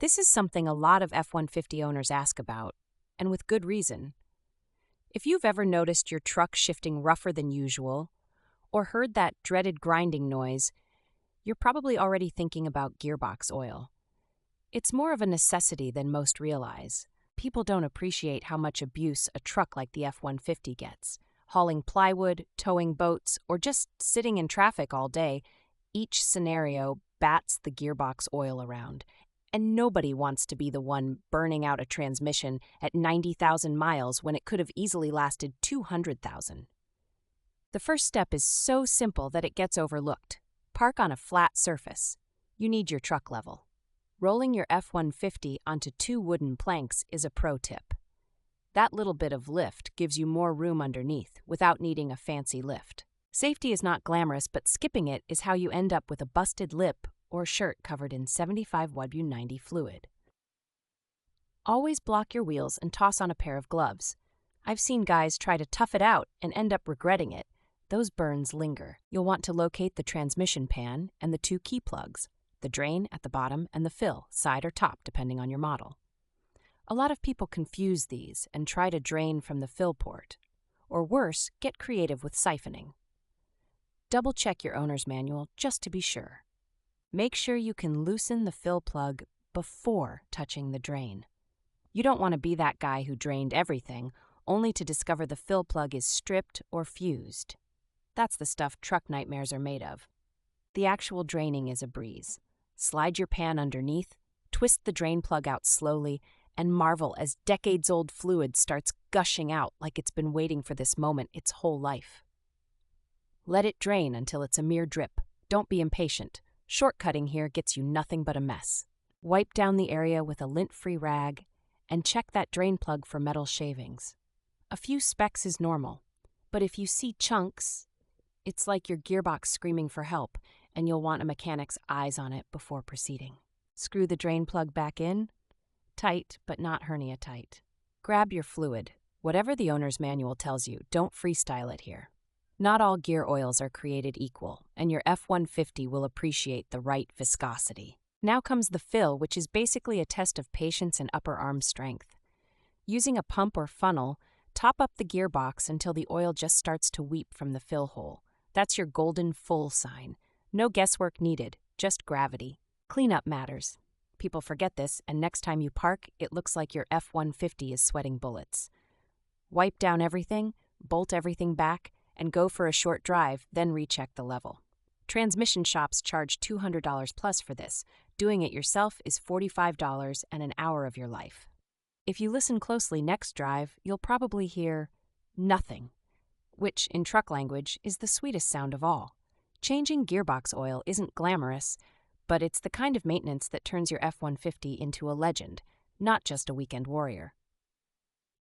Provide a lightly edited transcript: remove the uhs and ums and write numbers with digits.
This is something a lot of F-150 owners ask about, and with good reason. If you've ever noticed your truck shifting rougher than usual, or heard that dreaded grinding noise, you're probably already thinking about gearbox oil. It's more of a necessity than most realize. People don't appreciate how much abuse a truck like the F-150 gets. Hauling plywood, towing boats, or just sitting in traffic all day, each scenario bats the gearbox oil around. And nobody wants to be the one burning out a transmission at 90,000 miles when it could have easily lasted 200,000. The first step is so simple that it gets overlooked. Park on a flat surface. You need your truck level. Rolling your F-150 onto 2 wooden planks is a pro tip. That little bit of lift gives you more room underneath without needing a fancy lift. Safety is not glamorous, but skipping it is how you end up with a busted lip or shirt covered in 75 WD-90 fluid. Always block your wheels and toss on a pair of gloves. I've seen guys try to tough it out and end up regretting it. Those burns linger. You'll want to locate the transmission pan and the 2 key plugs, the drain at the bottom and the fill, side or top, depending on your model. A lot of people confuse these and try to drain from the fill port, or worse, get creative with siphoning. Double-check your owner's manual just to be sure. Make sure you can loosen the fill plug before touching the drain. You don't want to be that guy who drained everything, only to discover the fill plug is stripped or fused. That's the stuff truck nightmares are made of. The actual draining is a breeze. Slide your pan underneath, twist the drain plug out slowly, and marvel as decades-old fluid starts gushing out like it's been waiting for this moment its whole life. Let it drain until it's a mere drip. Don't be impatient. Shortcutting here gets you nothing but a mess. Wipe down the area with a lint-free rag and check that drain plug for metal shavings. A few specks is normal, but if you see chunks, it's like your gearbox screaming for help, and you'll want a mechanic's eyes on it before proceeding. Screw the drain plug back in. Tight, but not hernia tight. Grab your fluid. Whatever the owner's manual tells you, don't freestyle it here. Not all gear oils are created equal, and your F-150 will appreciate the right viscosity. Now comes the fill, which is basically a test of patience and upper arm strength. Using a pump or funnel, top up the gearbox until the oil just starts to weep from the fill hole. That's your golden full sign. No guesswork needed, just gravity. Cleanup matters. People forget this, and next time you park, it looks like your F-150 is sweating bullets. Wipe down everything, bolt everything back, and go for a short drive, then recheck the level. Transmission shops charge $200 plus for this. Doing it yourself is $45 and an hour of your life. If you listen closely next drive, you'll probably hear nothing, which in truck language is the sweetest sound of all. Changing gearbox oil isn't glamorous, but it's the kind of maintenance that turns your F-150 into a legend, not just a weekend warrior.